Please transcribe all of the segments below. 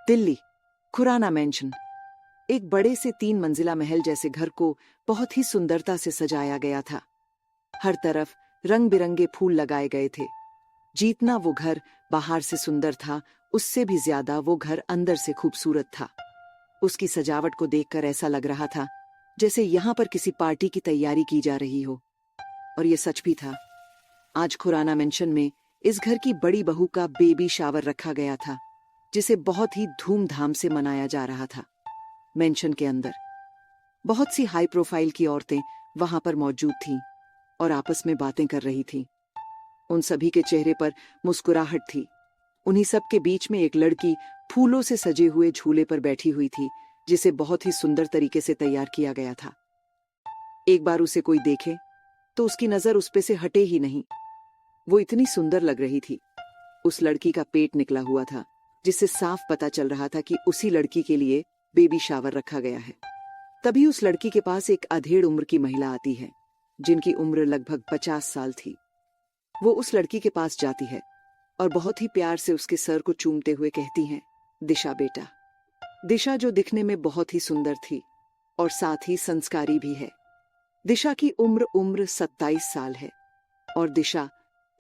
Delhi, Khurana mention. एक बड़े से 3 मंजिला महल जैसे घर को बहुत ही सुंदरता से सजाया गया था। हर तरफ रंग बिरंगे फूल लगाए गए थे। जितना वो घर बाहर से सुंदर था, उससे भी ज्यादा वो घर अंदर से खूबसूरत था। उसकी सजावट को देखकर ऐसा लग रहा था जैसे यहाँ पर किसी पार्टी की तैयारी की जा रही हो। और ये सच भी था। आज खुराना मेंशन में इस घर की बड़ी बहू का बेबी शावर रखा गया था, जिसे बहुत ही धूमधाम से मनाया जा रहा था। मेंशन के अंदर बहुत सी हाई प्रोफाइल की औरतें वहां पर मौजूद थीं और आपस में बातें कर रही थीं। उन सभी के चेहरे पर मुस्कुराहट थी। उन्हीं सब के बीच में एक लड़की फूलों से सजे हुए झूले पर बैठी हुई थी, जिसे बहुत ही सुंदर तरीके से तैयार किया गया था। एक बार उसे कोई देखे तो उसकी नजर उस पे से हटे ही नहीं। वो इतनी सुंदर लग रही थी। उस लड़की का पेट निकला हुआ था, जिससे साफ पता चल रहा था कि उसी लड़की के लिए बेबी शावर रखा गया है। तभी उस लड़की के पास एक अधेड़ उम्र की महिला आती है, जिनकी उम्र लगभग 50 साल थी। वो उस लड़की के पास जाती है और बहुत ही प्यार से उसके सर को चूमते हुए कहती हैं, दिशा बेटा। दिशा जो दिखने में बहुत ही सुंदर थी और साथ ही संस्कारी भी है। दिशा की उम्र 27 साल है और दिशा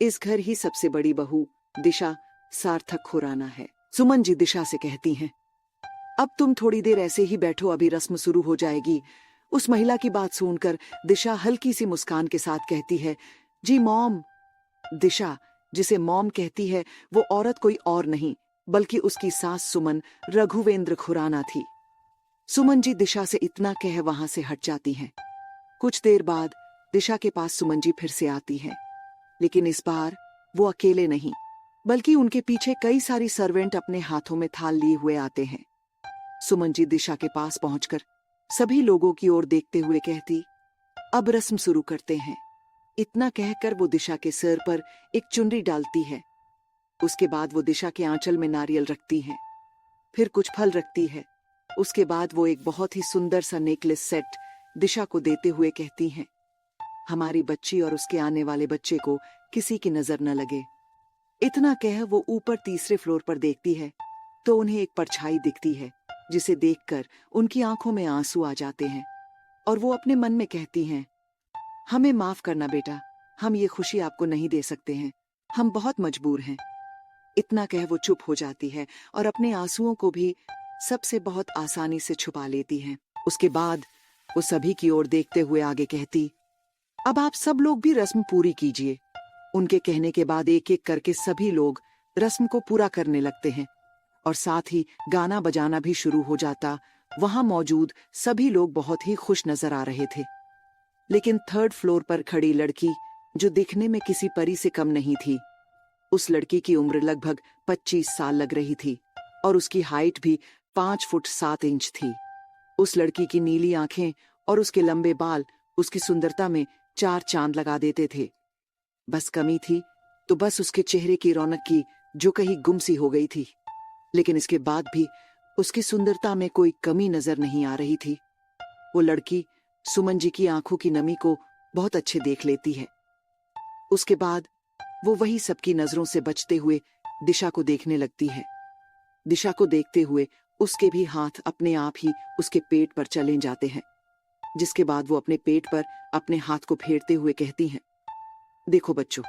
इस घर ही सबसे बड़ी बहू दिशा सार्थक खुराना है। सुमन जी दिशा से कहती हैं, अब तुम थोड़ी देर ऐसे ही बैठो, अभी रस्म शुरू हो जाएगी। उस महिला की बात सुनकर दिशा हल्की सी मुस्कान के साथ कहती है, जी मॉम। दिशा जिसे मॉम कहती है वो औरत कोई और नहीं बल्कि उसकी सास सुमन रघुवेंद्र खुराना थी। सुमन जी दिशा से इतना कह वहां से हट जाती हैं। कुछ देर बाद दिशा के पास सुमन जी फिर से आती हैं, लेकिन इस बार वो अकेले नहीं बल्कि उनके पीछे कई सारी सर्वेंट अपने हाथों में थाल लिए हुए आते हैं। सुमन जी दिशा के पास पहुंचकर सभी लोगों की ओर देखते हुए कहती, अब रस्म शुरू करते हैं। इतना कहकर वो दिशा के सिर पर एक चुनरी डालती है। उसके बाद वो दिशा के आंचल में नारियल रखती है, फिर कुछ फल रखती है। उसके बाद वो एक बहुत ही सुंदर सा नेकलेस सेट दिशा को देते हुए कहती हैं, हमारी बच्ची और उसके आने वाले बच्चे को किसी की नजर न लगे। इतना कह वो ऊपर तीसरे फ्लोर पर देखती है तो उन्हें एक परछाई दिखती है, जिसे देखकर उनकी आंखों में आंसू आ जाते हैं और वो अपने मन में कहती हैं, हमें माफ करना बेटा, हम ये खुशी आपको नहीं दे सकते हैं, हम बहुत मजबूर हैं। इतना कह वो चुप हो जाती है और अपने आंसुओं को भी सबसे बहुत आसानी से छुपा लेती है। उसके बाद वो सभी की ओर देखते हुए आगे कहती, अब आप सब लोग भी रस्म पूरी कीजिए। उनके कहने के बाद एक एक करके सभी लोग रस्म को पूरा करने लगते हैं और साथ ही गाना बजाना भी शुरू हो जाता। वहां मौजूद सभी लोग बहुत ही खुश नजर आ रहे थे, लेकिन 3rd फ्लोर पर खड़ी लड़की, जो दिखने में किसी परी से कम नहीं थी, उस लड़की की उम्र लगभग 25 साल लग रही थी और उसकी हाइट भी 5 फुट 7 इंच थी। उस लड़की की नीली आंखें और उसके लंबे बाल उसकी सुंदरता में 4 चांद लगा देते थे। बस कमी थी तो बस उसके चेहरे की रौनक की, जो कहीं गुम सी हो गई थी। लेकिन इसके बाद भी उसकी सुंदरता में कोई कमी नजर नहीं आ रही थी। वो लड़की सुमन जी की आंखों की नमी को बहुत अच्छे देख लेती है। उसके बाद वो वही सबकी नजरों से बचते हुए दिशा को देखने लगती है। दिशा को देखते हुए उसके भी हाथ अपने आप ही उसके पेट पर चले जाते हैं, जिसके बाद वो अपने पेट पर अपने हाथ को फेरते हुए कहती हैं, देखो बच्चों,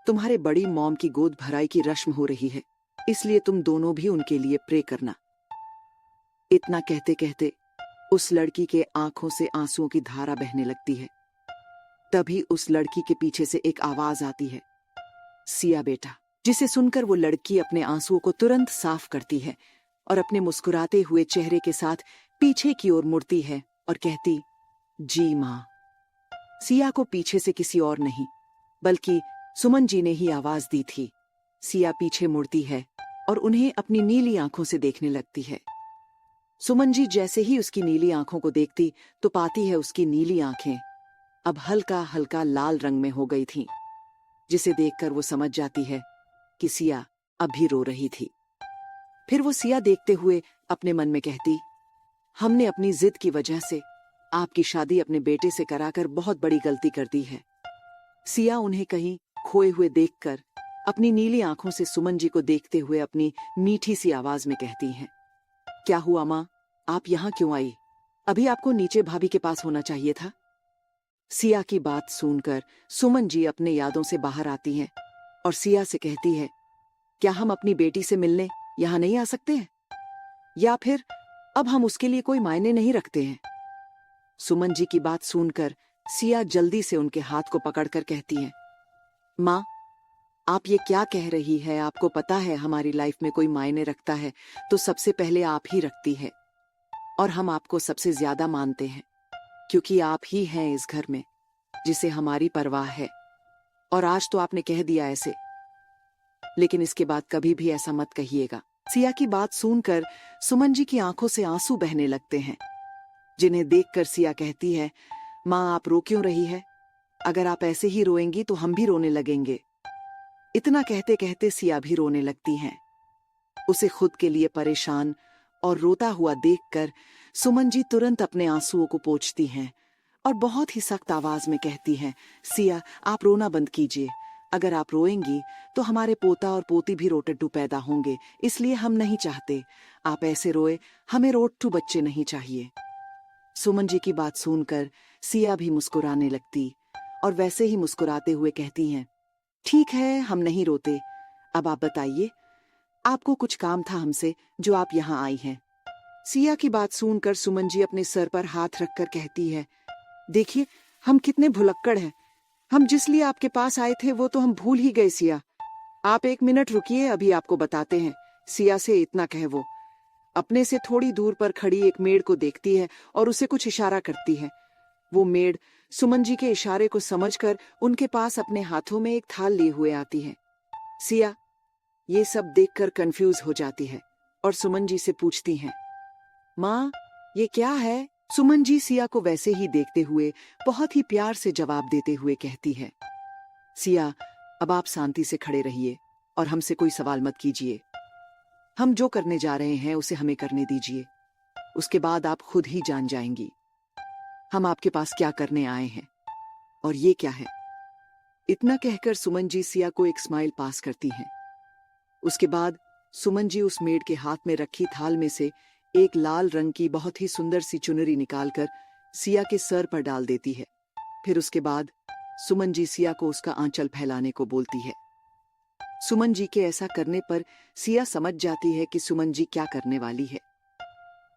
तुम्हारे बड़ी मॉम की गोद भराई की रस्म हो रही है, इसलिए तुम दोनों भी उनके लिए प्रे करना। इतना कहते कहते उस लड़की के आंखों से आंसुओं की धारा बहने लगती है। तभी उस लड़की के पीछे से एक आवाज आती है, सिया बेटा, जिसे सुनकर वो लड़की अपने आंसुओं को तुरंत साफ करती है और अपने मुस्कुराते हुए चेहरे के साथ पीछे की ओर मुड़ती है और कहती, जी मां। सिया को पीछे से किसी और नहीं बल्कि सुमन जी ने ही आवाज दी थी। सिया पीछे मुड़ती है और उन्हें अपनी नीली आंखों से देखने लगती है। सुमन जी जैसे ही उसकी नीली आंखों को देखती तो पाती है उसकी नीली आंखें अब हल्का हल्का लाल रंग में हो गई थीं, जिसे देखकर वो समझ जाती है कि सिया अभी रो रही थी। फिर वो सिया देखते हुए अपने मन में कहती, हमने अपनी जिद की वजह से आपकी शादी अपने बेटे से कराकर बहुत बड़ी गलती कर दी है। सिया उन्हें कहीं खोए हुए देखकर अपनी नीली आंखों से सुमन जी को देखते हुए अपनी मीठी सी आवाज में कहती हैं, क्या हुआ माँ? आप यहाँ क्यों आई? अभी आपको नीचे भाभी के पास होना चाहिए था। सिया की बात सुनकर सुमन जी अपने यादों से बाहर आती हैं और सिया से कहती है, क्या हम अपनी बेटी से मिलने यहाँ नहीं आ सकते हैं? या फिर अब हम उसके लिए कोई मायने नहीं रखते हैं? सुमन जी की बात सुनकर सिया जल्दी से उनके हाथ को पकड़कर कहती है, माँ, आप ये क्या कह रही है? आपको पता है हमारी लाइफ में कोई मायने रखता है तो सबसे पहले आप ही रखती है, और हम आपको सबसे ज्यादा मानते हैं क्योंकि आप ही हैं इस घर में जिसे हमारी परवाह है। और आज तो आपने कह दिया ऐसे, लेकिन इसके बाद कभी भी ऐसा मत कहिएगा। सिया की बात सुनकर सुमन जी की आंखों से आंसू बहने लगते हैं, जिन्हें देखकर सिया कहती है, माँ आप रो क्यों रही है? अगर आप ऐसे ही रोएंगी तो हम भी रोने लगेंगे। इतना कहते कहते सिया भी रोने लगती हैं। उसे खुद के लिए परेशान और रोता हुआ देखकर सुमन जी तुरंत अपने आंसुओं को पोंछती हैं और बहुत ही सख्त आवाज में कहती हैं, सिया आप रोना बंद कीजिए। अगर आप रोएंगी तो हमारे पोता और पोती भी रोटट्टू पैदा होंगे, इसलिए हम नहीं चाहते आप ऐसे रोए। हमें रोटट्टू बच्चे नहीं चाहिए। सुमन जी की बात सुनकर सिया भी मुस्कुराने लगती और वैसे ही मुस्कुराते हुए कहती हैं, ठीक है हम नहीं रोते। अब आप बताइए, आपको कुछ काम था हमसे जो आप यहाँ आई हैं? सिया की बात सुनकर सुमन जी अपने सर पर हाथ रखकर कहती है, देखिए हम कितने भुलक्कड़ हैं। हम जिस लिए आपके पास आए थे वो तो हम भूल ही गए। सिया आप 1 मिनट रुकिए, अभी आपको बताते हैं। सिया से इतना कह वो अपने से थोड़ी दूर पर खड़ी एक मेड को देखती है और उसे कुछ इशारा करती है। वो मेड सुमन जी के इशारे को समझकर उनके पास अपने हाथों में एक थाल लिए हुए आती है। सिया ये सब देखकर कंफ्यूज हो जाती है और सुमन जी से पूछती हैं, माँ ये क्या है? सुमन जी सिया को वैसे ही देखते हुए बहुत ही प्यार से जवाब देते हुए कहती है, सिया अब आप शांति से खड़े रहिए और हमसे कोई सवाल मत कीजिए। हम जो करने जा रहे हैं उसे हमें करने दीजिए, उसके बाद आप खुद ही जान जाएंगी हम आपके पास क्या करने आए हैं और ये क्या है। इतना कहकर सुमन जी सिया को एक स्माइल पास करती हैं। उसके बाद सुमन जी उस मेड के हाथ में रखी थाल में से एक लाल रंग की बहुत ही सुंदर सी चुनरी निकालकर सिया के सर पर डाल देती है। फिर उसके बाद सुमन जी सिया को उसका आंचल फैलाने को बोलती है। सुमन जी के ऐसा करने पर सिया समझ जाती है कि सुमन जी क्या करने वाली है,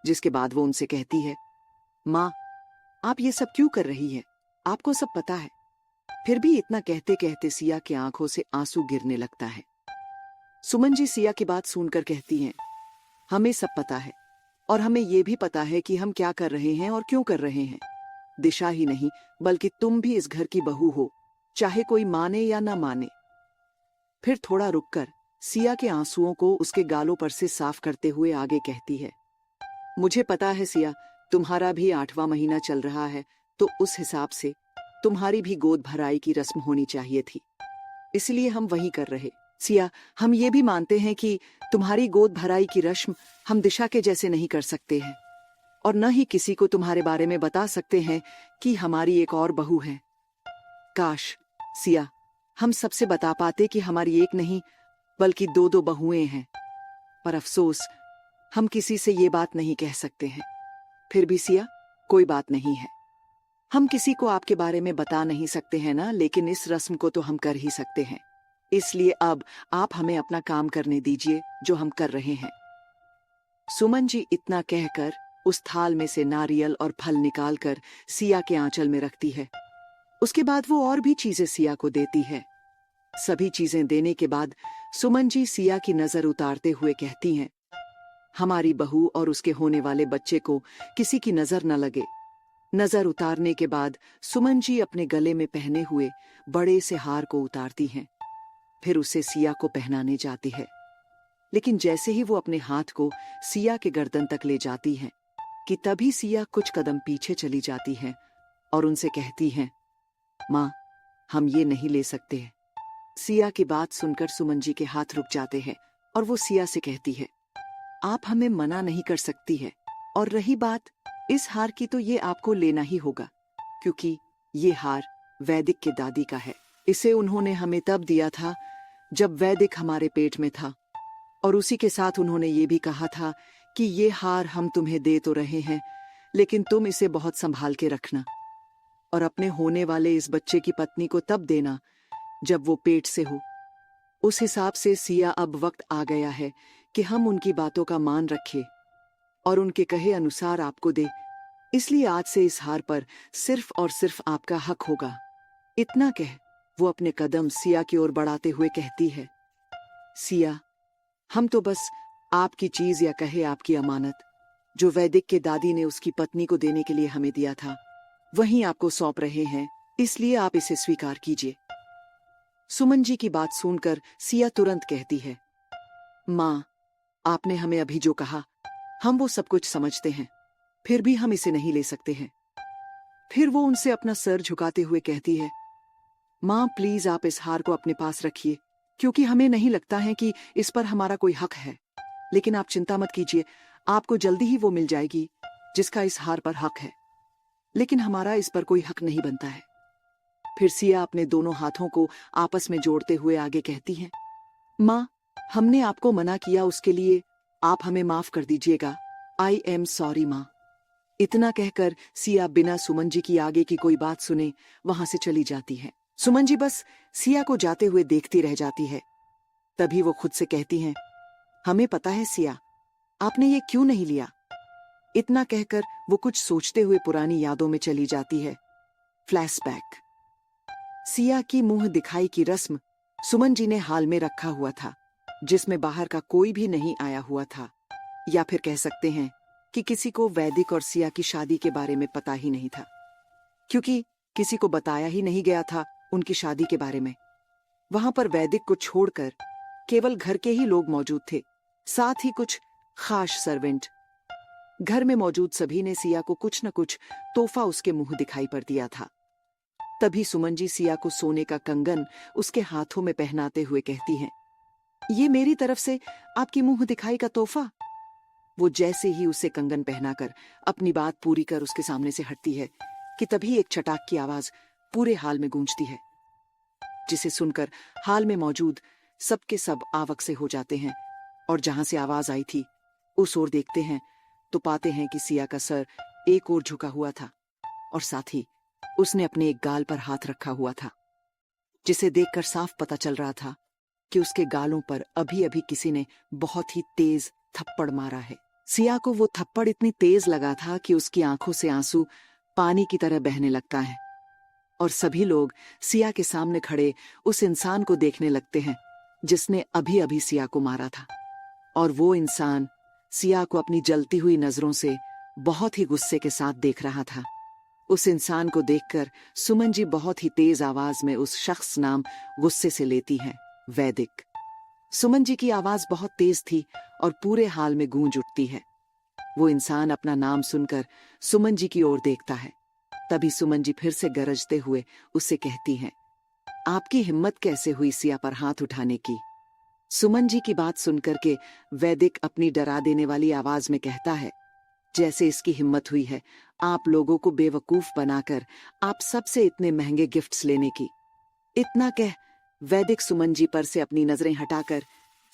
जिसके बाद वो उनसे कहती है, माँ आप ये सब क्यों कर रही है? आपको सब पता है। फिर भी इतना कहते कहते सिया की आंखों से आंसू गिरने लगता है। सुमन जी सिया की बात सुनकर कहती हैं, हमें सब पता है और हमें ये भी पता है कि हम क्या कर रहे हैं और क्यों कर रहे हैं। दिशा ही नहीं बल्कि तुम भी इस घर की बहू हो, चाहे कोई माने या ना माने। फिर थोड़ा रुककर सिया के आंसुओं को उसके गालों पर से साफ करते हुए आगे कहती है, मुझे पता है सिया, तुम्हारा भी 8वां महीना चल रहा है, तो उस हिसाब से तुम्हारी भी गोद भराई की रस्म होनी चाहिए थी, इसलिए हम वही कर रहे। सिया हम ये भी मानते हैं कि तुम्हारी गोद भराई की रस्म हम दिशा के जैसे नहीं कर सकते हैं और न ही किसी को तुम्हारे बारे में बता सकते हैं कि हमारी एक और बहू है। काश सिया हम सबसे बता पाते कि हमारी एक नहीं बल्कि 2 बहुएं हैं, पर अफसोस हम किसी से ये बात नहीं कह सकते हैं। फिर भी सिया कोई बात नहीं है, हम किसी को आपके बारे में बता नहीं सकते हैं ना, लेकिन इस रस्म को तो हम कर ही सकते हैं। इसलिए अब आप हमें अपना काम करने दीजिए जो हम कर रहे हैं। सुमन जी इतना कहकर उस थाल में से नारियल और फल निकालकर सिया के आंचल में रखती है। उसके बाद वो और भी चीजें सिया को देती है। सभी चीजें देने के बाद सुमन जी सिया की नजर उतारते हुए कहती हैं, हमारी बहू और उसके होने वाले बच्चे को किसी की नजर न लगे। नजर उतारने के बाद सुमन जी अपने गले में पहने हुए बड़े से हार को उतारती हैं, फिर उसे सिया को पहनाने जाती है। लेकिन जैसे ही वो अपने हाथ को सिया के गर्दन तक ले जाती है कि तभी सिया कुछ कदम पीछे चली जाती है और उनसे कहती हैं, माँ हम ये नहीं ले सकते हैं। सिया की बात सुनकर सुमन जी के हाथ रुक जाते हैं और वो सिया से कहती है, आप हमें मना नहीं कर सकती है, और रही बात इस हार की तो ये आपको लेना ही होगा, क्योंकि ये हार वैदिक के दादी का है। इसे उन्होंने हमें तब दिया था जब वैदिक हमारे पेट में था, और उसी के साथ उन्होंने ये भी कहा था कि ये हार हम तुम्हें दे तो रहे हैं, लेकिन तुम इसे बहुत संभाल के रखना और अपने होने वाले इस बच्चे की पत्नी को तब देना जब वो पेट से हो। उस हिसाब से सिया अब वक्त आ गया है कि हम उनकी बातों का मान रखें और उनके कहे अनुसार आपको दे। इसलिए आज से इस हार पर सिर्फ और सिर्फ आपका हक होगा। इतना कह वो अपने कदम सिया की ओर बढ़ाते हुए कहती है, सिया, हम तो बस आपकी चीज या कहे आपकी अमानत, जो वैदिक के दादी ने उसकी पत्नी को देने के लिए हमें दिया था, वहीं आपको सौंप रहे हैं, इसलिए आप इसे स्वीकार कीजिए। सुमन जी की बात सुनकर सिया तुरंत कहती है, माँ, आपने हमें अभी जो कहा, हम वो सब कुछ समझते हैं, फिर भी हम इसे नहीं ले सकते हैं। फिर वो उनसे अपना सर झुकाते हुए कहती है, माँ प्लीज आप इस हार को अपने पास रखिए, क्योंकि हमें नहीं लगता है कि इस पर हमारा कोई हक है। लेकिन आप चिंता मत कीजिए, आपको जल्दी ही वो मिल जाएगी जिसका इस हार पर हक है, लेकिन हमारा इस पर कोई हक नहीं बनता है। फिर सिया अपने दोनों हाथों को आपस में जोड़ते हुए आगे कहती है, माँ, हमने आपको मना किया, उसके लिए आप हमें माफ कर दीजिएगा। आई एम सॉरी माँ। इतना कहकर सिया बिना सुमन जी की आगे की कोई बात सुने वहां से चली जाती है। सुमन जी बस सिया को जाते हुए देखती रह जाती है। तभी वो खुद से कहती हैं, हमें पता है सिया, आपने ये क्यों नहीं लिया। इतना कहकर वो कुछ सोचते हुए पुरानी यादों में चली जाती है। फ्लैशबैक। सिया की मुंह दिखाई की रस्म सुमन जी ने हाल में रखा हुआ था, जिसमें बाहर का कोई भी नहीं आया हुआ था, या फिर कह सकते हैं कि किसी को वैदिक और सिया की शादी के बारे में पता ही नहीं था, क्योंकि किसी को बताया ही नहीं गया था उनकी शादी के बारे में। वहां पर वैदिक को छोड़कर केवल घर के ही लोग मौजूद थे, साथ ही कुछ खास सर्वेंट। घर में मौजूद सभी ने सिया को कुछ न कुछ तोहफा उसके मुंह दिखाई पर दिया था। तभी सुमन जी सिया को सोने का कंगन उसके हाथों में पहनाते हुए कहती हैं, ये मेरी तरफ से आपकी मुंह दिखाई का तोहफा। वो जैसे ही उसे कंगन पहनाकर अपनी बात पूरी कर उसके सामने से हटती है कि तभी एक चटाक की आवाज पूरे हाल में गूंजती है, जिसे सुनकर हाल में मौजूद सबके सब आवक से हो जाते हैं और जहां से आवाज आई थी उस ओर देखते हैं तो पाते हैं कि सिया का सर एक ओर झुका हुआ था और साथ ही उसने अपने एक गाल पर हाथ रखा हुआ था, जिसे देखकर साफ पता चल रहा था कि उसके गालों पर अभी अभी किसी ने बहुत ही तेज थप्पड़ मारा है। सिया को वो थप्पड़ इतनी तेज लगा था कि उसकी आंखों से आंसू पानी की तरह बहने लगता है और सभी लोग सिया के सामने खड़े उस इंसान को देखने लगते हैं जिसने अभी अभी सिया को मारा था। और वो इंसान सिया को अपनी जलती हुई नजरों से बहुत ही गुस्से के साथ देख रहा था। उस इंसान को देखकर सुमन जी बहुत ही तेज आवाज में उस शख्स नाम गुस्से से लेती हैं, वैदिक। सुमन जी की आवाज बहुत तेज थी और पूरे हाल में गूंज उठती है। वो इंसान अपना नाम सुनकर सुमन जी की ओर देखता है। तभी सुमन जी फिर से गरजते हुए उससे कहती हैं, आपकी हिम्मत कैसे हुई सिया पर हाथ उठाने की। सुमन जी की बात सुनकर के वैदिक अपनी डरा देने वाली आवाज में कहता है, जैसे इसकी हिम्मत हुई है आप लोगों को बेवकूफ बनाकर आप सबसे इतने महंगे गिफ्ट्स लेने की। इतना कह वैदिक सुमन जी पर से अपनी नजरें हटाकर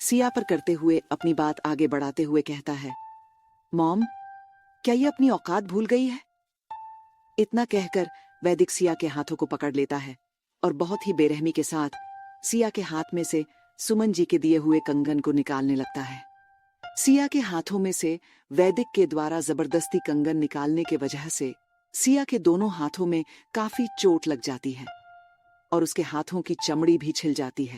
सिया पर करते हुए अपनी बात आगे बढ़ाते हुए कहता है, मॉम, क्या ये अपनी औकात भूल गई है। इतना कहकर वैदिक सिया के हाथों को पकड़ लेता है और बहुत ही बेरहमी के साथ सिया के हाथ में से सुमन जी के दिए हुए कंगन को निकालने लगता है। सिया के हाथों में से वैदिक के द्वारा जबरदस्ती कंगन निकालने के वजह से सिया के दोनों हाथों में काफी चोट लग जाती है और उसके हाथों की चमड़ी भी छिल जाती है।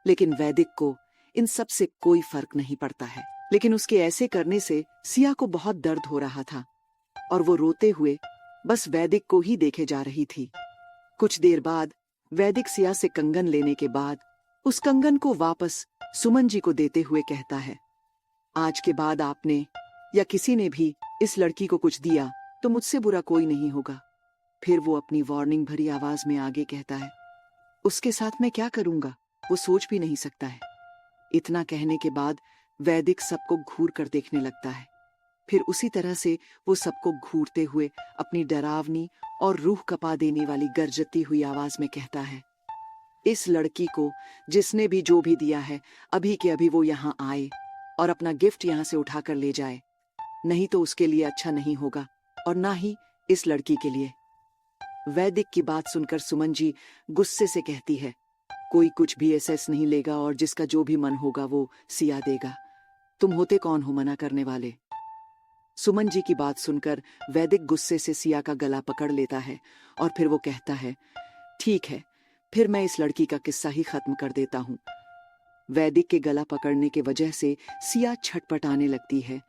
लेकिन वैदिक को इन सब से कोई फर्क नहीं पड़ता है। लेकिन उसके ऐसे करने से सिया को बहुत दर्द हो रहा था और वो रोते हुए बस वैदिक को ही देखे जा रही थी। कुछ देर बाद वैदिक सिया से कंगन लेने के बाद उस कंगन को वापस सुमन जी को देते हुए कहता है, आज के बाद आपने या किसी ने भी इस लड़की को कुछ दिया तो मुझसे बुरा कोई नहीं होगा। फिर वो अपनी वार्निंग भरी आवाज में आगे कहता है, उसके साथ मैं क्या करूंगा वो सोच भी नहीं सकता है। इतना कहने के बाद वैदिक सबको घूर कर देखने लगता है। फिर उसी तरह से वो सबको घूरते हुए अपनी डरावनी और रूह कपा देने वाली गरजती हुई आवाज में कहता है, इस लड़की को जिसने भी जो भी दिया है अभी के अभी वो यहाँ आए और अपना गिफ्ट यहाँ से उठाकर ले जाए, नहीं तो उसके लिए अच्छा नहीं होगा और ना ही इस लड़की के लिए। वैदिक की बात सुनकर सुमन जी गुस्से से कहती है, कोई कुछ भी एसएस नहीं लेगा और जिसका जो भी मन होगा वो सिया देगा। तुम होते कौन हो मना करने वाले? सुमन जी की बात सुनकर वैदिक गुस्से से सिया का गला पकड़ लेता है और फिर वो कहता है, ठीक है, फिर मैं इस लड़की का किस्सा ही खत्म कर देता हूँ। वैदिक के गला पकड़ने के वजह से सिया छटपटाने लगती है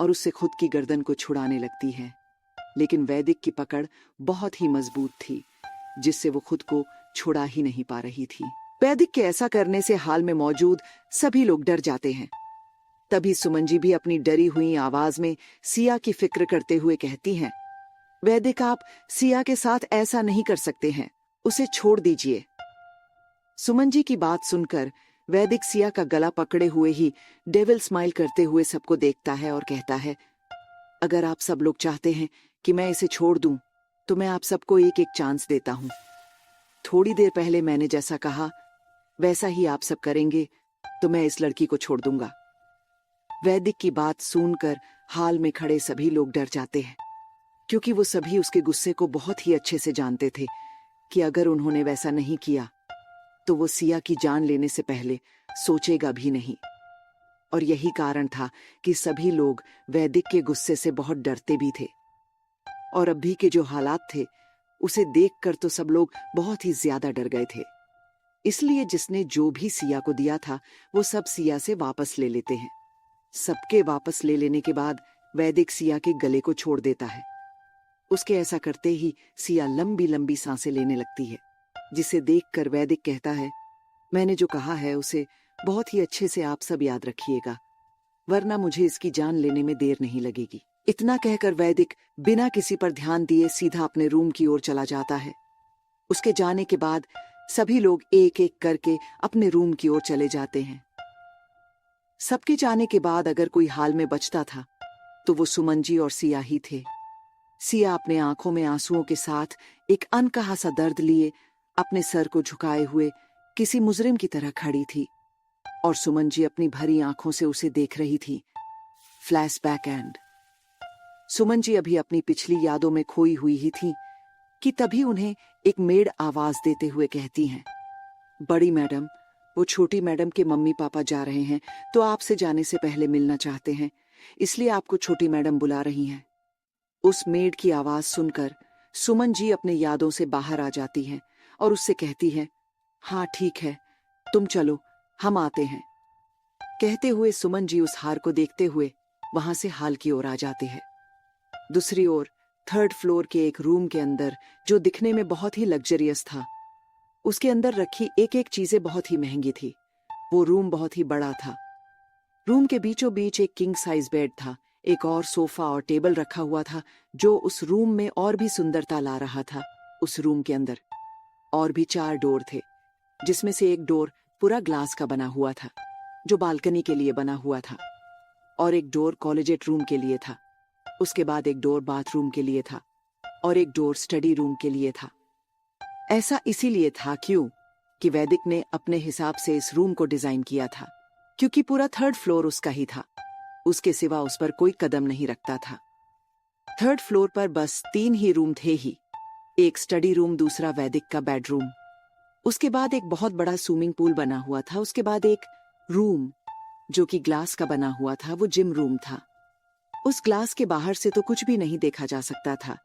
और उससे खुद की गर्दन को छुड़ाने लगती है, लेकिन वैदिक की पकड़ बहुत ही मजबूत थी, जिससे वो खुद को छुड़ा ही नहीं पा रही थी। वैदिक के ऐसा करने से हाल में मौजूद सभी लोग डर जाते हैं। तभी सुमन जी भी अपनी डरी हुई आवाज में सिया की फिक्र करते हुए कहती हैं, वैदिक आप सिया के साथ ऐसा नहीं कर सकते हैं, उसे छोड़ दीजिए। सुमन जी की बात सुनकर वैदिक सिया का गला पकड़े हुए ही डेविल स्माइल करते हुए सबको देखता है और कहता है, अगर आप सब लोग चाहते हैं कि मैं इसे छोड़ दूं, तो मैं आप सबको एक एक चांस देता हूं। थोड़ी देर पहले मैंने जैसा कहा वैसा ही आप सब करेंगे तो मैं इस लड़की को छोड़ दूंगा। वैदिक की बात सुनकर हाल में खड़े सभी लोग डर जाते हैं, क्योंकि वो सभी उसके गुस्से को बहुत ही अच्छे से जानते थे कि अगर उन्होंने वैसा नहीं किया तो वो सिया की जान लेने से पहले सोचेगा भी नहीं। और यही कारण था कि सभी लोग वैदिक के गुस्से से बहुत डरते भी थे। और अभी के जो हालात थे उसे देखकर तो सब लोग बहुत ही ज्यादा डर गए थे। इसलिए जिसने जो भी सिया को दिया था वो सब सिया से वापस ले लेते हैं। सबके वापस ले लेने के बाद वैदिक सिया के गले को छोड़ देता है। उसके ऐसा करते ही सिया लंबी लंबी सांसें लेने लगती है, जिसे देखकर वैदिक कहता है, मैंने जो कहा है उसे बहुत ही अच्छे से आप सब याद रखिएगा, वरना मुझे इसकी जान लेने में देर नहीं लगेगी। इतना कहकर वैदिक बिना किसी पर ध्यान दिए सीधा अपने रूम की ओर चला जाता है। उसके जाने के बाद सभी लोग एक एक करके अपने रूम की ओर चले जाते हैं। सबके जाने के बाद अगर कोई हाल में बचता था तो वो सुमन जी और सिया ही थे। सिया अपने आंखों में आंसुओं के साथ एक अनकहा सा दर्द लिए अपने सर को झुकाए हुए किसी मुजरिम की तरह खड़ी थी और सुमन जी अपनी भरी आंखों से उसे देख रही थी। Flashback and. सुमन जी अभी अपनी पिछली यादों में खोई हुई ही थी कि तभी उन्हें एक मेड आवाज देते हुए कहती हैं, बड़ी मैडम, वो छोटी मैडम के मम्मी पापा जा रहे हैं तो आपसे जाने से पहले मिलना चाहते हैं, इसलिए आपको छोटी मैडम बुला रही हैं। उस मेड की आवाज सुनकर सुमन जी अपने यादों से बाहर आ जाती हैं और उससे कहती है, हाँ ठीक है, तुम चलो, हम आते हैं। कहते हुए सुमन जी उस हार को देखते हुए वहां से हाल की ओर आ जाते हैं। दूसरी ओर थर्ड फ्लोर के एक रूम के अंदर, जो दिखने में बहुत ही लग्जरियस था, उसके अंदर रखी एक एक चीजें बहुत ही महंगी थी। वो रूम बहुत ही बड़ा था। रूम के बीचों बीच एक किंग साइज बेड था, एक और सोफा और टेबल रखा हुआ था जो उस रूम में और भी सुंदरता ला रहा था। उस रूम के अंदर और भी 4 डोर थे, जिसमें से एक डोर पूरा ग्लास का बना हुआ था जो बालकनी के लिए बना हुआ था, और एक डोर कॉलेजेट रूम के लिए था। उसके बाद एक डोर बाथरूम के लिए था और एक डोर स्टडी रूम के लिए था। ऐसा इसीलिए था कि वैदिक ने अपने हिसाब से इस रूम को डिजाइन किया था, क्योंकि पूरा थर्ड फ्लोर उसका ही था, उसके सिवा उस पर कोई कदम नहीं रखता था। थर्ड फ्लोर पर बस 3 ही रूम थे ही, एक स्टडी रूम, दूसरा वैदिक का बेडरूम, उसके बाद एक बहुत बड़ा स्विमिंग पूल बना हुआ था, उसके बाद एक रूम जो कि ग्लास का बना हुआ था, वो जिम रूम था। उस ग्लास के बाहर से तो कुछ भी नहीं देखा जा सकता था,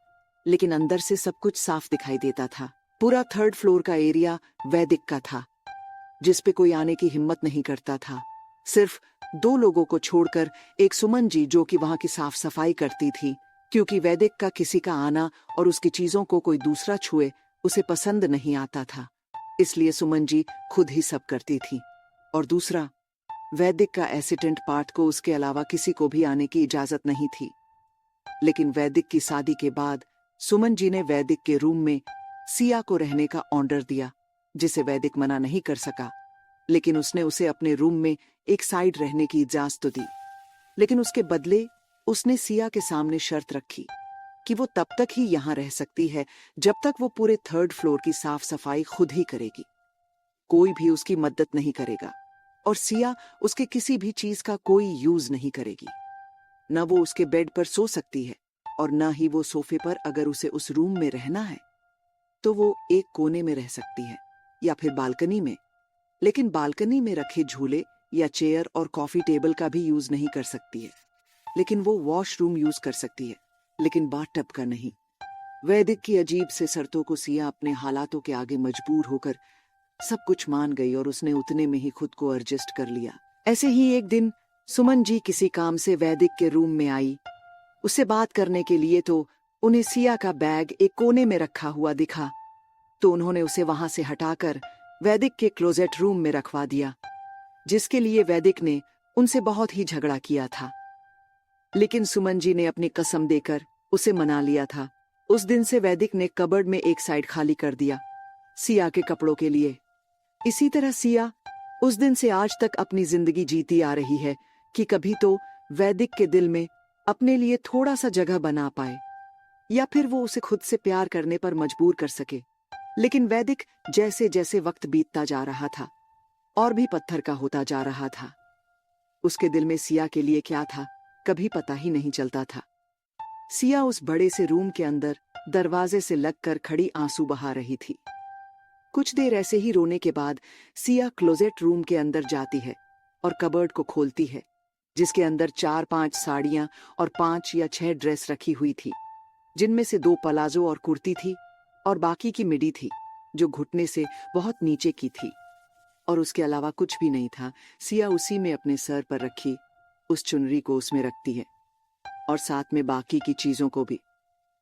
लेकिन अंदर से सब कुछ साफ दिखाई देता था। पूरा थर्ड फ्लोर का एरिया वैदिक का था, जिस पे कोई आने की हिम्मत नहीं करता था। सिर्फ 2 लोगों को छोड़कर एक सुमन जी, जो कि वहां की साफ सफाई करती थी, क्योंकि वैदिक का किसी का आना और उसकी चीजों को कोई दूसरा छुए उसे पसंद नहीं आता था, इसलिए सुमन जी खुद ही सब करती थी। और दूसरा, वैदिक का एसिडेंट पार्ट को उसके अलावा किसी को भी आने की इजाजत नहीं थी। लेकिन वैदिक की शादी के बाद सुमन जी ने वैदिक के रूम में सिया को रहने का ऑर्डर दिया, जिसे वैदिक मना नहीं कर सका, लेकिन उसने उसे अपने रूम में एक साइड रहने की इजाजत दी। लेकिन उसके बदले उसने सिया के सामने शर्त रखी कि वो तब तक ही यहाँ रह सकती है जब तक वो पूरे थर्ड फ्लोर की साफ सफाई खुद ही करेगी, कोई भी उसकी मदद नहीं करेगा। और सिया उसके किसी भी चीज का कोई यूज नहीं करेगी। न वो उसके बेड पर सो सकती है और न ही वो सोफे पर। अगर उसे उस रूम में रहना है तो वो एक कोने में रह सकती है या फिर बालकनी में, लेकिन बालकनी में रखे झूले या चेयर और कॉफी टेबल का भी यूज नहीं कर सकती है। लेकिन वो वॉशरूम यूज कर सकती है, लेकिन बाथटब का नहीं। वैदिक की अजीब से शर्तों को सिया अपने हालातों के आगे मजबूर होकर सब कुछ मान गई और उसने उतने में ही खुद को एडजस्ट कर लिया। ऐसे ही एक दिन सुमन जी किसी काम से वैदिक के रूम में आई। उससे बात करने के लिए तो उन्हें सिया का बैग एक कोने में रखा हुआ दिखा, तो उन्होंने उसे वहां से हटाकर वैदिक के क्लोजेट रूम में रखवा दिया, जिसके लिए वैदिक ने उनसे बहुत ही झगड़ा किया था। लेकिन सुमन जी ने अपनी कसम देकर उसे मना लिया था। उस दिन से वैदिक ने कबर्ड में एक साइड खाली कर दिया सिया के कपड़ों के लिए। इसी तरह सिया उस दिन से आज तक अपनी जिंदगी जीती आ रही है कि कभी तो वैदिक के दिल में अपने लिए थोड़ा सा जगह बना पाए, या फिर वो उसे खुद से प्यार करने पर मजबूर कर सके। लेकिन वैदिक जैसे जैसे वक्त बीतता जा रहा था और भी पत्थर का होता जा रहा था। उसके दिल में सिया के लिए क्या था कभी पता ही नहीं चलता था। सिया उस बड़े से रूम के अंदर दरवाजे से लगकर खड़ी आंसू बहा रही थी। कुछ देर ऐसे ही रोने के बाद सिया क्लोजेट रूम के अंदर जाती है और कबर्ड को खोलती है, जिसके अंदर 4-5 साड़ियां और 5 या 6 ड्रेस रखी हुई थी, जिनमें से 2 पलाजो और कुर्ती थी और बाकी की मिडी थी जो घुटने से बहुत नीचे की थी, और उसके अलावा कुछ भी नहीं था। सिया उसी में अपने सर पर रखी उस चुनरी को उसमें रखती है और साथ में बाकी की चीजों को भी।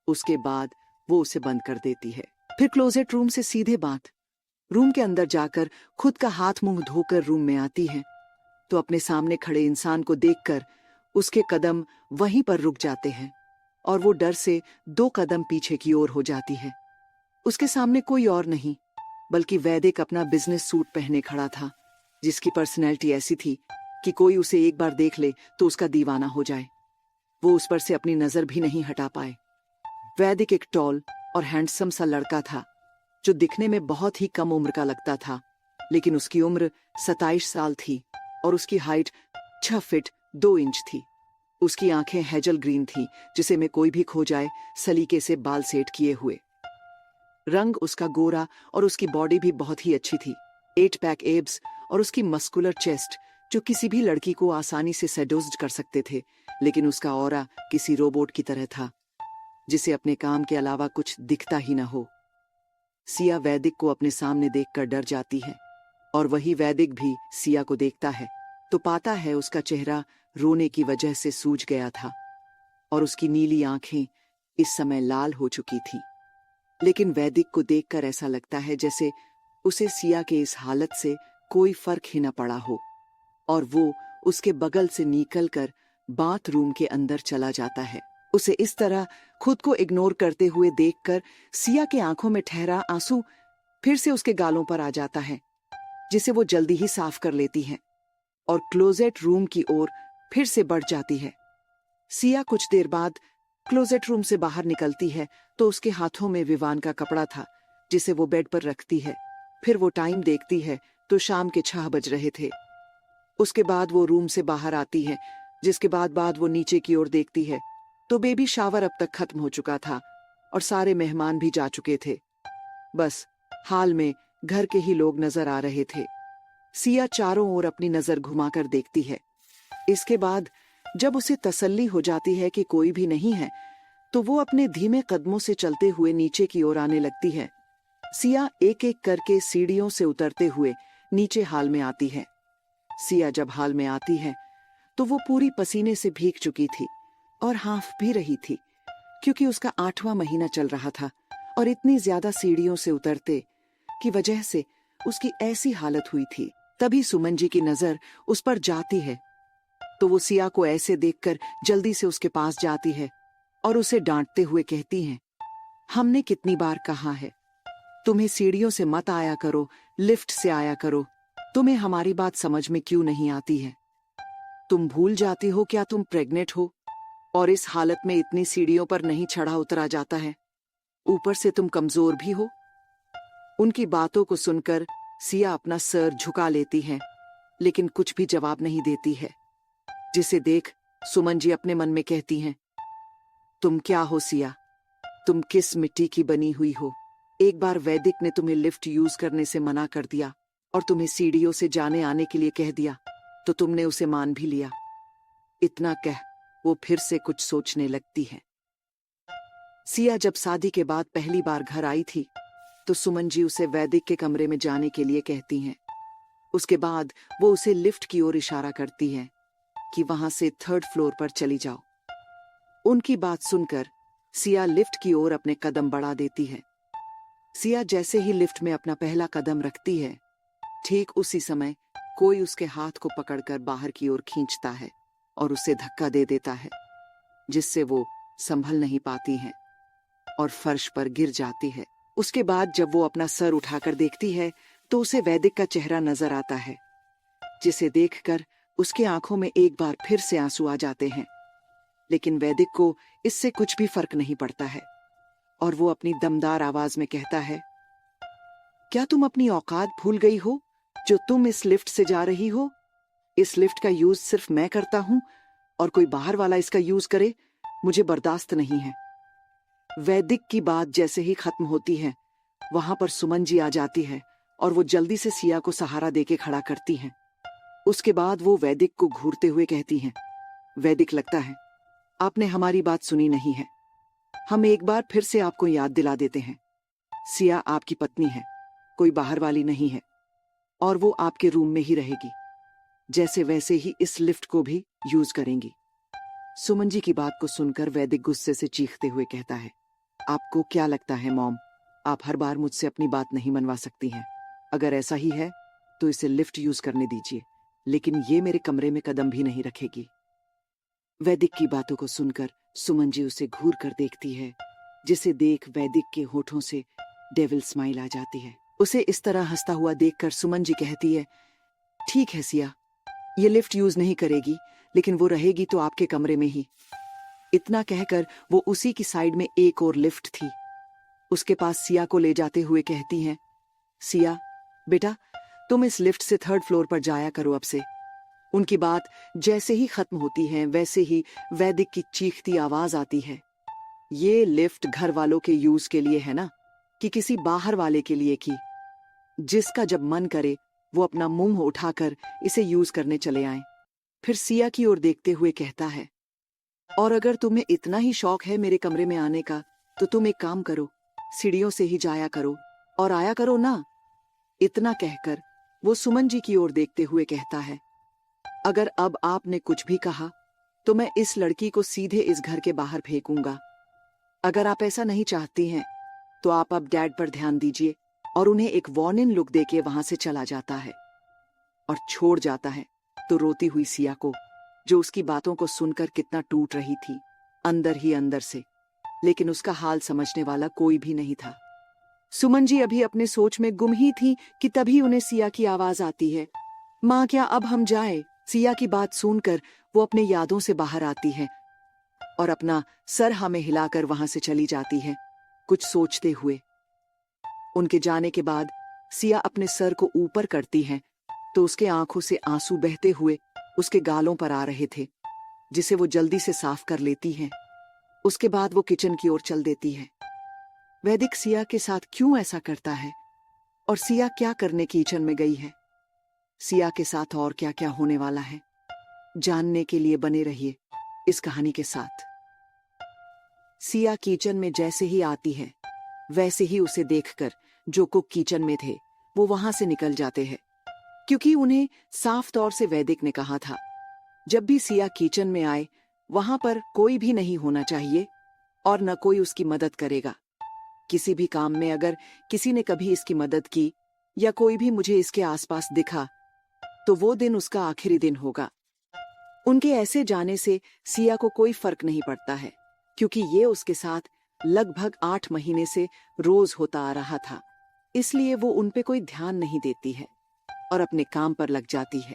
उसके बाद वो उसे बंद कर देती है। फिर क्लोजेट रूम से सीधे बात रूम के अंदर जाकर खुद का हाथ मुंह धोकर रूम में आती है, तो अपने सामने खड़े इंसान को देखकर उसके कदम वहीं पर रुक जाते हैं और वो डर से 2 कदम पीछे की ओर हो जाती है। उसके सामने कोई और नहीं बल्कि वैदिक अपना बिजनेस सूट पहने खड़ा था, जिसकी पर्सनैलिटी ऐसी थी कि कोई उसे एक बार देख ले तो उसका दीवाना हो जाए। वो उस पर से अपनी नजर भी नहीं हटा पाए। वैदिक एक टॉल और हैंडसम सा लड़का था जो दिखने में बहुत ही कम उम्र का लगता था, लेकिन उसकी उम्र 27 साल थी और उसकी हाइट 6 फीट 2 इंच थी। उसकी आंखें हेजल ग्रीन थी, जिसे में कोई भी खो जाए सलीके से बाल सेट किए हुए। रंग उसका गोरा और उसकी बॉडी भी बहुत ही अच्छी थी। 8 पैक एब्स और उसकी मस्कुलर चेस्ट जो किसी भी लड़की को आसानी से सेडोज्ड कर सकते थे, लेकिन उसका ऑरा किसी रोबोट की तरह था जिसे अपने काम के अलावा कुछ दिखता ही न हो। सिया वैदिक को अपने सामने देखकर डर जाती है और वही वैदिक भी सिया को देखता है तो पाता है उसका चेहरा रोने की वजह से सूज गया था और उसकी नीली आंखें इस समय लाल हो चुकी थी। लेकिन वैदिक को देखकर ऐसा लगता है जैसे उसे सिया के इस हालत से कोई फर्क ही न पड़ा हो, और वो उसके बगल से निकलकर बाथरूम के अंदर चला जाता है। उसे इस तरह खुद को इग्नोर करते हुए देखकर सिया के आंखों में ठहरा आंसू फिर से उसके गालों पर आ जाता है, जिसे वो जल्दी ही साफ कर लेती है और क्लोजेट रूम की ओर फिर से बढ़ जाती है। सिया कुछ देर बाद क्लोजेट रूम से बाहर निकलती है तो उसके हाथों में विवान का कपड़ा था, जिसे वो बेड पर रखती है। फिर वो टाइम देखती है तो शाम के 6 बज रहे थे। उसके बाद वो रूम से बाहर आती है, जिसके बाद वो नीचे की ओर देखती है तो बेबी शावर अब तक खत्म हो चुका था और सारे मेहमान भी जा चुके थे। बस हाल में घर के ही लोग नजर आ रहे थे। सिया चारों ओर अपनी नजर घुमाकर देखती है। इसके बाद जब उसे तसल्ली हो जाती है कि कोई भी नहीं है तो वो अपने धीमे कदमों से चलते हुए नीचे की ओर आने लगती है। सिया एक एक करके सीढ़ियों से उतरते हुए नीचे हाल में आती है। सिया जब हाल में आती है तो वो पूरी पसीने से भीग चुकी थी और हांफ भी रही थी, क्योंकि उसका 8वां महीना चल रहा था और इतनी ज्यादा सीढ़ियों से उतरते की वजह से उसकी ऐसी हालत हुई थी। तभी सुमन जी की नजर उस पर जाती है तो वो सिया को ऐसे देखकर जल्दी से उसके पास जाती है और उसे डांटते हुए कहती हैं, हमने कितनी बार कहा है तुम्हें सीढ़ियों से मत आया करो, लिफ्ट से आया करो। तुम्हें हमारी बात समझ में क्यों नहीं आती है? तुम भूल जाती हो क्या तुम प्रेग्नेंट हो और इस हालत में इतनी सीढ़ियों पर नहीं चढ़ा उतरा जाता है, ऊपर से तुम कमजोर भी हो। उनकी बातों को सुनकर सिया अपना सर झुका लेती है, लेकिन कुछ भी जवाब नहीं देती है, जिसे देख सुमन जी अपने मन में कहती हैं, तुम क्या हो सिया? तुम किस मिट्टी की बनी हुई हो? एक बार वैदिक ने तुम्हें लिफ्ट यूज करने से मना कर दिया और तुम्हें सीढ़ियों से जाने आने के लिए कह दिया, तो तुमने उसे मान भी लिया। इतना कह वो फिर से कुछ सोचने लगती है। सिया जब शादी के बाद पहली बार घर आई थी, तो सुमन जी उसे वैदिक के कमरे में जाने के लिए कहती हैं। उसके बाद वो उसे लिफ्ट की ओर इशारा करती है कि वहां से 3rd फ्लोर पर चली जाओ। उनकी बात सुनकर सिया लिफ्ट की ओर अपने कदम बढ़ा देती है। सिया जैसे ही लिफ्ट में अपना पहला कदम रखती है, ठीक उसी समय कोई उसके हाथ को पकड़कर बाहर की ओर खींचता है और उसे धक्का दे देता है, जिससे वो संभल नहीं पाती है और फर्श पर गिर जाती है। उसके बाद जब वो अपना सर उठाकर देखती है, तो उसे वैदिक का चेहरा नजर आता है, जिसे देखकर उसके आंखों में एक बार फिर से आंसू आ जाते हैं। लेकिन वैदिक को इससे कुछ भी फर्क नहीं पड़ता है और वो अपनी दमदार आवाज में कहता है, क्या तुम अपनी औकात भूल गई हो जो तुम इस लिफ्ट से जा रही हो? इस लिफ्ट का यूज सिर्फ मैं करता हूं और कोई बाहर वाला इसका यूज करे, मुझे बर्दाश्त नहीं है। वैदिक की बात जैसे ही खत्म होती है, वहां पर सुमन जी आ जाती है और वो जल्दी से सिया को सहारा देके खड़ा करती हैं। उसके बाद वो वैदिक को घूरते हुए कहती हैं, वैदिक, लगता है आपने हमारी बात सुनी नहीं है। हम एक बार फिर से आपको याद दिला देते हैं, सिया आपकी पत्नी है, कोई बाहर वाली नहीं है और वो आपके रूम में ही रहेगी। जैसे वैसे ही इस लिफ्ट को भी यूज करेंगी। सुमन जी की बात को सुनकर वैदिक गुस्से से चीखते हुए कहता है, आपको क्या लगता है मॉम, आप हर बार मुझसे अपनी बात नहीं मनवा सकती हैं? अगर ऐसा ही है तो इसे लिफ्ट यूज करने दीजिए, लेकिन ये मेरे कमरे में कदम भी नहीं रखेगी। वैदिक की बातों को सुनकर सुमन जी उसे घूर कर देखती है, जिसे देख वैदिक के होठों से डेविल स्माइल आ जाती है। उसे इस तरह हंसता हुआ देखकर सुमन जी कहती है, ठीक है सिया, ये लिफ्ट यूज नहीं करेगी, लेकिन वो रहेगी तो आपके कमरे में ही। इतना कहकर वो उसी की साइड में एक और लिफ्ट थी, उसके पास सिया को ले जाते हुए कहती हैं, सिया बेटा, तुम इस लिफ्ट से 3rd फ्लोर पर जाया करो अब से। उनकी बात जैसे ही खत्म होती है, वैसे ही वैदिक की चीखती आवाज आती है, ये लिफ्ट घर वालों के यूज के लिए है ना, कि किसी बाहर वाले के लिए की? जिसका जब मन करे वो अपना मुंह उठाकर इसे यूज करने चले आए। फिर सिया की ओर देखते हुए कहता है, और अगर तुम्हें इतना ही शौक है मेरे कमरे में आने का, तो तुम एक काम करो, सीढ़ियों से ही जाया करो और आया करो ना। इतना कहकर वो सुमन जी की ओर देखते हुए कहता है, अगर अब आपने कुछ भी कहा तो मैं इस लड़की को सीधे इस घर के बाहर फेंकूंगा। अगर आप ऐसा नहीं चाहती हैं तो आप अब डैड पर ध्यान दीजिए। और उन्हें एक वार्निंग लुक देके वहां से चला जाता है और छोड़ जाता है तो रोती हुई सिया को, जो उसकी बातों को सुनकर कितना टूट रही थी अंदर ही अंदर से, लेकिन उसका हाल समझने वाला कोई भी नहीं था। सुमन जी अभी अपने सोच में गुम ही थी कि तभी उन्हें सिया की आवाज आती है, माँ क्या अब हम जाए? सिया की बात सुनकर वो अपने यादों से बाहर आती है और अपना सर हाँ में हिलाकर वहां से चली जाती है, कुछ सोचते हुए। उनके जाने के बाद सिया अपने सर को ऊपर करती है तो उसके आंखों से आंसू बहते हुए उसके गालों पर आ रहे थे, जिसे वो जल्दी से साफ कर लेती है। उसके बाद वो किचन की ओर चल देती है। वैदिक सिया के साथ क्यों ऐसा करता है और सिया क्या करने किचन में गई है? सिया के साथ और क्या क्या होने वाला है, जानने के लिए बने रहिए इस कहानी के साथ। सिया किचन में जैसे ही आती है, वैसे ही उसे देखकर जो कुक किचन में थे वो वहां से निकल जाते हैं, क्योंकि उन्हें साफ तौर से वैदिक ने कहा था, जब भी सिया किचन में आए वहां पर कोई भी नहीं होना चाहिए और न कोई उसकी मदद करेगा। किसी भी काम में अगर किसी ने कभी इसकी मदद की या कोई भी मुझे इसके आसपास दिखा तो वो दिन उसका आखिरी दिन होगा। उनके ऐसे जाने से सिया को कोई फर्क नहीं पड़ता है, क्योंकि ये उसके साथ लगभग 8 महीने से रोज होता आ रहा था। इसलिए वो उन पे कोई ध्यान नहीं देती है और अपने काम पर लग जाती है।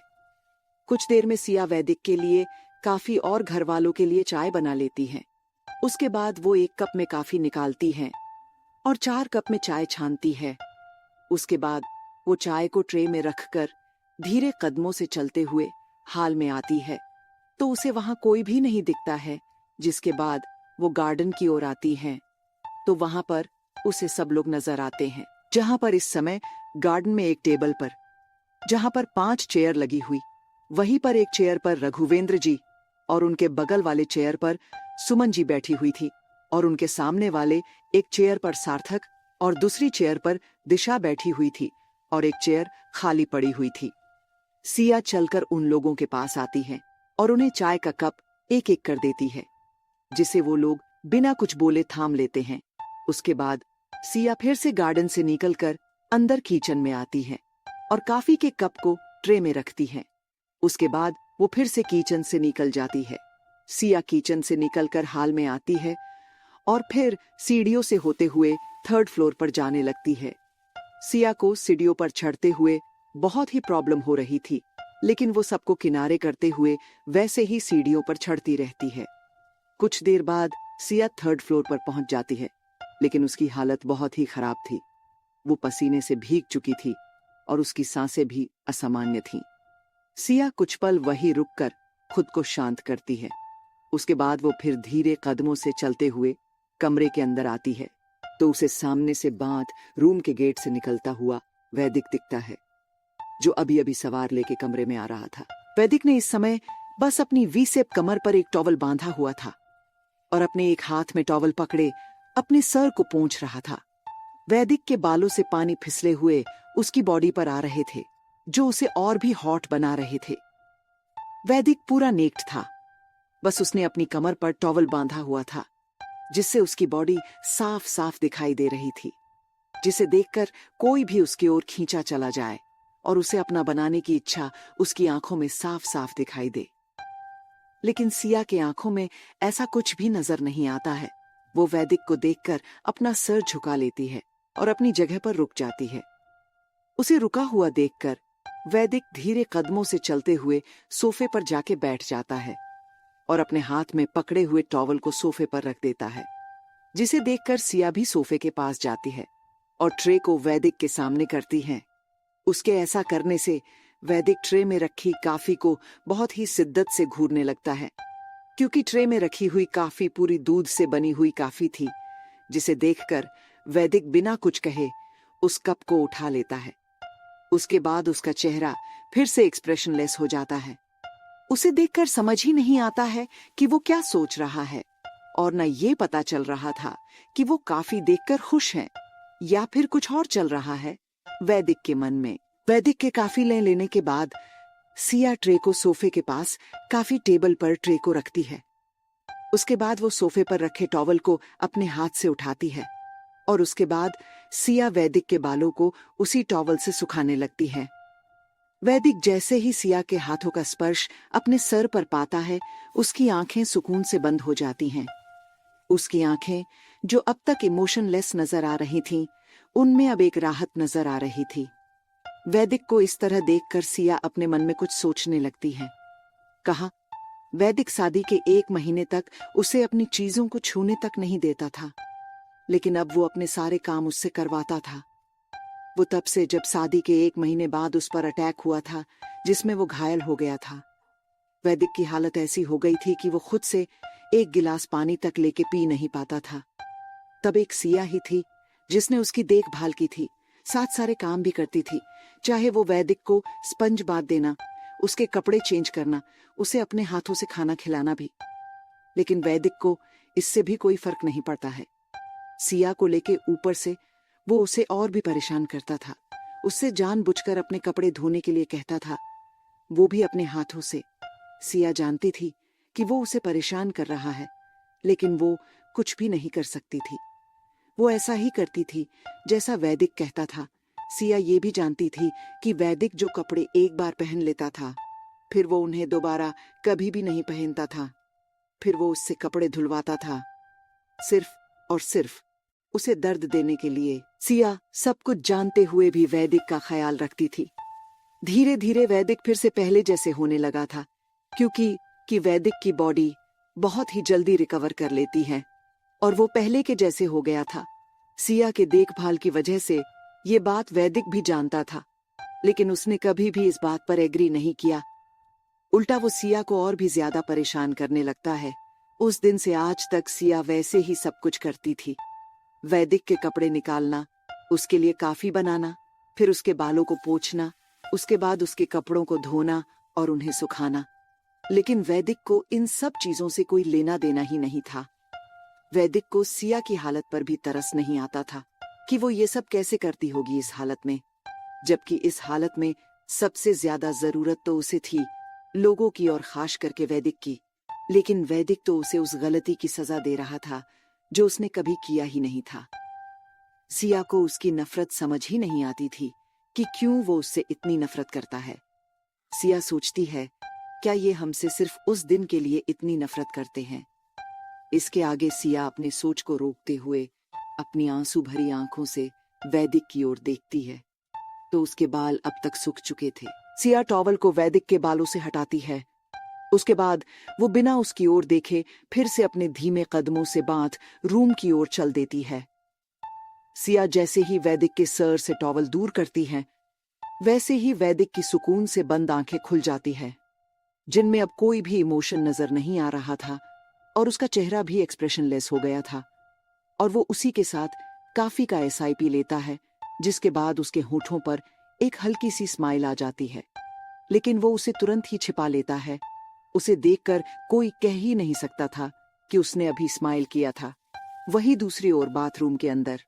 कुछ देर में सिया वैदिक के लिए काफी और घर वालों के लिए चाय बना लेती है। उसके बाद वो 1 कप में काफी निकालती है और 4 कप में चाय छानती है। उसके बाद वो चाय को ट्रे में रखकर धीरे कदमों से चलते हुए हाल में आती है तो उसे वहां कोई भी नहीं दिखता है। जिसके बाद वो गार्डन की ओर आती है तो वहां पर उसे सब लोग नजर आते हैं, जहां पर इस समय गार्डन में एक टेबल पर, जहां पर 5 चेयर लगी हुई, वहीं पर एक चेयर पर रघुवेंद्र जी और उनके बगल वाले चेयर पर सुमन जी बैठी हुई थी और उनके सामने वाले एक चेयर पर सार्थक और दूसरी चेयर पर दिशा बैठी हुई थी और एक चेयर खाली पड़ी हुई थी। सिया चलकर उन लोगों के पास आती है और उन्हें चाय का कप एक एक कर देती है, जिसे वो लोग बिना कुछ बोले थाम लेते हैं। उसके बाद सिया फिर से गार्डन से निकलकर अंदर किचन में आती है और कॉफी के कप को ट्रे में रखती है। उसके बाद वो फिर से किचन से निकल जाती है। सिया किचन से निकलकर हाल में आती है और फिर सीढ़ियों से होते हुए 3rd फ्लोर पर जाने लगती है। सिया को सीढ़ियों पर चढ़ते हुए बहुत ही प्रॉब्लम हो रही थी, लेकिन वो सबको किनारे करते हुए वैसे ही सीढ़ियों पर चढ़ती रहती है। कुछ देर बाद सिया 3rd फ्लोर पर पहुंच जाती है, लेकिन उसकी हालत बहुत ही खराब थी। वो पसीने से भीग चुकी थी और उसकी सांसें भी असामान्य थीं। सिया कुछ पल वहीं रुककर खुद को शांत करती है। उसके बाद वो फिर धीरे कदमों से चलते हुए कमरे के अंदर आती है तो उसे सामने से बांध रूम के गेट से निकलता हुआ वैदिक दिखता है, जो अभी अभी सवार लेके कमरे में आ रहा था। वैदिक ने इस समय बस अपनी वी-शेप कमर पर एक टॉवल बांधा हुआ था और अपने एक हाथ में टॉवल पकड़े अपने सर को पोंछ रहा था। वैदिक के बालों से पानी फिसले हुए उसकी बॉडी पर आ रहे थे, जो उसे और भी हॉट बना रहे थे। वैदिक पूरा नेक्ड था, बस उसने अपनी कमर पर टॉवल बांधा हुआ था, जिससे उसकी बॉडी साफ साफ दिखाई दे रही थी, जिसे देखकर कोई भी उसकी ओर खींचा चला जाए और उसे अपना बनाने की इच्छा उसकी आंखों में साफ साफ दिखाई दे। लेकिन सिया के आंखों में ऐसा कुछ भी नजर नहीं आता है। वो वैदिक को देखकर अपना सर झुका लेती है और अपनी जगह पर रुक जाती है। उसे रुका हुआ देखकर वैदिक धीरे कदमों से चलते हुए सोफे पर जाके बैठ जाता है और अपने हाथ में पकड़े हुए टॉवल को सोफे पर रख देता है, जिसे देखकर सिया भी सोफे के पास जाती है और ट्रे को वैदिक के सामने करती है। उसके ऐसा करने से वैदिक ट्रे में रखी कॉफी को बहुत ही शिद्दत से घूरने लगता है, क्योंकि ट्रे में रखी हुई कॉफी पूरी दूध से बनी हुई कॉफी थी, जिसे देखकर वैदिक बिना कुछ कहे उस कप को उठा लेता है। उसके बाद उसका चेहरा फिर से एक्सप्रेशनलेस हो जाता है। उसे देखकर समझ ही नहीं आता है कि वो क्या सोच रहा है, और न ये पता चल रहा था कि वो कॉफी देखकर खुश है या फिर कुछ और चल रहा है वैदिक के मन में। वैदिक के कॉफी लेने के बाद सिया ट्रे को सोफे के पास कॉफी टेबल पर ट्रे को रखती है। उसके बाद वो सोफे पर रखे टॉवल को अपने हाथ से उठाती है और उसके बाद सिया वैदिक के बालों को उसी टॉवल से सुखाने लगती है। वैदिक जैसे ही सिया के हाथों का स्पर्श अपने सर पर पाता है, उसकी आंखें सुकून से बंद हो जाती हैं। उसकी आंखें, जो अब तक इमोशनलेस नजर आ रही थीं, उनमें अब एक राहत नजर आ रही थी। वैदिक को इस तरह देखकर सिया अपने मन में कुछ सोचने लगती है। कहा, वैदिक शादी के 1 महीने तक उसे अपनी चीजों को छूने तक नहीं देता था, लेकिन अब वो अपने सारे काम उससे करवाता था। वो तब से जब शादी के 1 महीने बाद उस पर अटैक हुआ था, जिसमें वो घायल हो गया था। वैदिक की हालत ऐसी हो गई थी कि वो खुद से 1 गिलास पानी तक लेके पी नहीं पाता था। तब एक सिया ही थी जिसने उसकी देखभाल की थी, साथ सारे काम भी करती थी, चाहे वो वैदिक को स्पंज बाथ देना, उसके कपड़े चेंज करना, उसे अपने हाथों से खाना खिलाना भी। लेकिन वैदिक को इससे भी कोई फर्क नहीं पड़ता है। सिया को लेके ऊपर से वो उसे और भी परेशान करता था। उससे जानबूझकर अपने कपड़े धोने के लिए कहता था, वो भी अपने हाथों से। सिया जानती थी कि वो उसे परेशान कर रहा है, लेकिन वो कुछ भी नहीं कर सकती थी। वो ऐसा ही करती थी जैसा वैदिक कहता था। सिया ये भी जानती थी कि वैदिक जो कपड़े एक बार पहन लेता था, फिर वो उन्हें दोबारा कभी भी नहीं पहनता था। फिर वो उससे कपड़े धुलवाता था, सिर्फ और सिर्फ उसे दर्द देने के लिए। सिया सब कुछ जानते हुए भी वैदिक का ख्याल रखती थी। धीरे धीरे वैदिक फिर से पहले जैसे होने लगा था, क्योंकि वैदिक की बॉडी बहुत ही जल्दी रिकवर कर लेती है और वो पहले के जैसे हो गया था। सिया के देखभाल की वजह से ये बात वैदिक भी जानता था। लेकिन उसने कभी भी इस बात पर एग्री नहीं किया। उल्टा वो सिया को और भी ज्यादा परेशान करने लगता है। उस दिन से आज तक सिया वैसे ही सब कुछ करती थी। वैदिक के कपड़े निकालना, उसके लिए काफी बनाना, फिर उसके बालों को पोंछना, उसके बाद उसके कपड़ों को धोना और उन्हें सुखाना। लेकिन वैदिक को इन सब चीजों से कोई लेना देना ही नहीं था। वैदिक को सिया की हालत पर भी तरस नहीं आता था कि वो ये सब कैसे करती होगी इस हालत में, जबकि इस हालत में सबसे ज्यादा जरूरत तो उसे थी, लोगों की और खास करके वैदिक की। लेकिन वैदिक तो उसे उस गलती की सजा दे रहा था जो उसने कभी किया ही नहीं था। सिया को उसकी नफरत समझ ही नहीं आती थी कि क्यों वो उससे इतनी नफरत करता है। सिया सोचती है, क्या ये हमसे सिर्फ उस दिन के लिए इतनी नफरत करते हैं? इसके आगे सिया अपनी सोच को रोकते हुए अपनी आंसू भरी आंखों से वैदिक की ओर देखती है, तो उसके बाल अब तक सूख चुके थे। सिया टॉवल को वैदिक के बालों से हटाती है। उसके बाद वो बिना उसकी ओर देखे फिर से अपने धीमे कदमों से बांध रूम की ओर चल देती है। सिया जैसे ही वैदिक के सर से टॉवल दूर करती है, वैसे ही वैदिक की सुकून से बंद आंखें खुल जाती है, जिनमें अब कोई भी इमोशन नजर नहीं आ रहा था और उसका चेहरा भी एक्सप्रेशनलेस हो गया था। और वो उसी के साथ काफी का SIP लेता है, जिसके बाद उसके होठों पर एक हल्की सी स्माइल आ जाती है, लेकिन वो उसे तुरंत ही छिपा लेता है। उसे देखकर कोई कह ही नहीं सकता था कि उसने अभी स्माइल किया था। वही दूसरी ओर बाथरूम के अंदर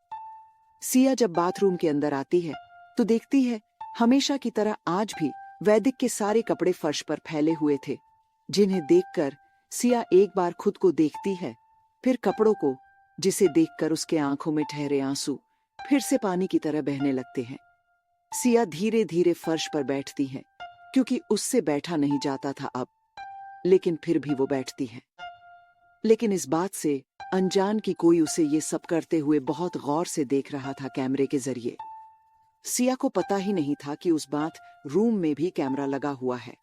सिया जब बाथरूम के अंदर आती है तो देखती है हमेशा की तरह आज भी वैदिक के सारे कपड़े फर्श पर फैले हुए थे, जिन्हें देखकर सिया एक बार खुद को देखती है, फिर कपड़ों को, जिसे देखकर उसके आंखों में ठहरे आंसू फिर से पानी की तरह बहने लगते हैं। सिया धीरे धीरे फर्श पर बैठती है, क्योंकि उससे बैठा नहीं जाता था अब, लेकिन फिर भी वो बैठती है। लेकिन इस बात से अनजान कि कोई उसे ये सब करते हुए बहुत गौर से देख रहा था कैमरे के जरिए। सिया को पता ही नहीं था कि उस बात रूम में भी कैमरा लगा हुआ है।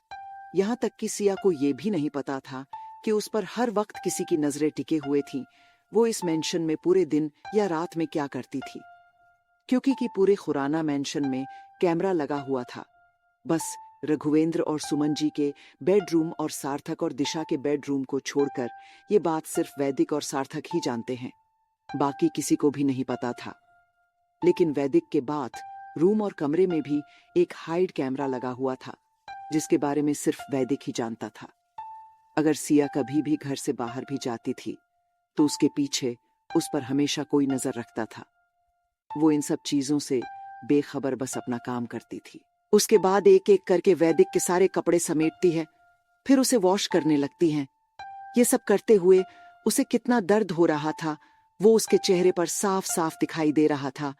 यहाँ तक कि सिया को ये भी नहीं पता था कि उस पर हर वक्त किसी की नजरें टिके हुए थीं। वो इस मेंशन में पूरे दिन या रात में क्या करती थी, क्योंकि कि पूरे खुराना मेंशन में कैमरा लगा हुआ था। बस रघुवेंद्र और सुमन जी के बेडरूम और सार्थक और दिशा के बेडरूम को छोड़कर ये बात सिर्फ वैदिक और सार्थक ही जानते हैं, बाकी किसी को भी नहीं पता था। लेकिन वैदिक के बाद रूम और कमरे में भी एक हाइड कैमरा लगा हुआ था, जिसके बारे में सिर्फ वैदिक ही जानता था। अगर सिया कभी भी घर से बाहर भी जाती थी तो उसके पीछे उस पर हमेशा कोई नजर रखता था। वो इन सब चीजों से बेखबर बस अपना काम करती थी। उसके बाद एक एक करके वैदिक के सारे कपड़े समेटती है, फिर उसे वॉश करने लगती है। ये सब करते हुए उसे कितना दर्द हो रहा था वो उसके चेहरे पर साफ साफ दिखाई दे रहा था,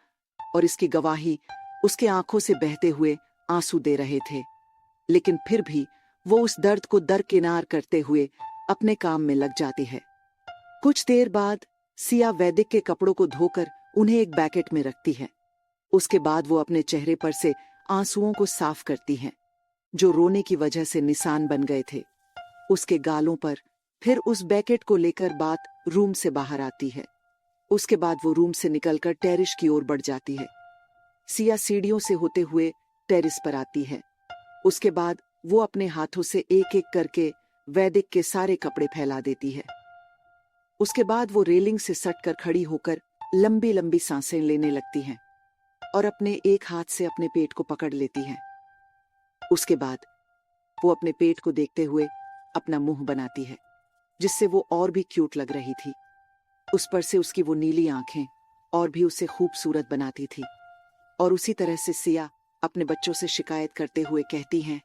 और इसकी गवाही उसके आंखों से बहते हुए आंसू दे रहे थे। लेकिन फिर भी वो उस दर्द को दरकिनार करते हुए अपने काम में लग जाती है। कुछ देर बाद सिया वैदिक के कपड़ों को धोकर उन्हें एक बैकेट में रखती है। उसके बाद वो अपने चेहरे पर से आंसुओं को साफ करती है, जो रोने की वजह से निशान बन गए थे उसके गालों पर। फिर उस बैकेट को लेकर बात रूम से बाहर आती है। उसके बाद वो रूम से निकलकर टेरिस की ओर बढ़ जाती है। सिया सीढ़ियों से होते हुए टेरिस पर आती है। उसके बाद वो अपने हाथों से एक एक करके वैदिक के सारे कपड़े फैला देती है। उसके बाद वो रेलिंग से सटकर खड़ी होकर लंबी लंबी सांसें लेने लगती हैं और अपने एक हाथ से अपने पेट को पकड़ लेती है। उसके बाद वो अपने पेट को देखते हुए अपना मुंह बनाती है, जिससे वो और भी क्यूट लग रही थी। उस पर से उसकी वो नीली आंखें और भी उसे खूबसूरत बनाती थी। और उसी तरह से सिया अपने बच्चों से शिकायत करते हुए कहती हैं,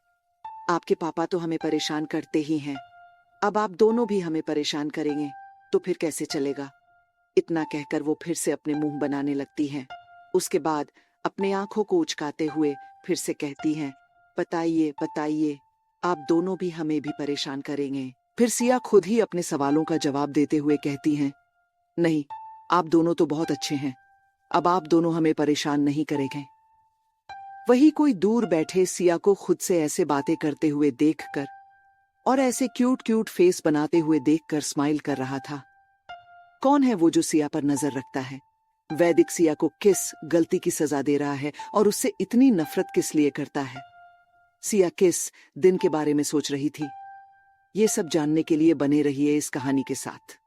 आपके पापा तो हमें परेशान करते ही हैं, अब आप दोनों भी हमें परेशान करेंगे तो फिर कैसे चलेगा। इतना कहकर वो फिर से अपने मुंह बनाने लगती हैं। उसके बाद अपने आंखों को उचकाते हुए फिर से कहती हैं, बताइए बताइए, आप दोनों भी हमें भी परेशान करेंगे। फिर सिया खुद ही अपने सवालों का जवाब देते हुए कहती हैं, नहीं, आप दोनों तो बहुत अच्छे हैं, अब आप दोनों हमें परेशान नहीं करेंगे। वही कोई दूर बैठे सिया को खुद से ऐसे बातें करते हुए देखकर और ऐसे क्यूट क्यूट फेस बनाते हुए देखकर स्माइल कर रहा था। कौन है वो जो सिया पर नजर रखता है, वैदिक सिया को किस गलती की सजा दे रहा है और उससे इतनी नफरत किस लिए करता है? सिया किस दिन के बारे में सोच रही थी? ये सब जानने के लिए बने रहिए इस कहानी के साथ।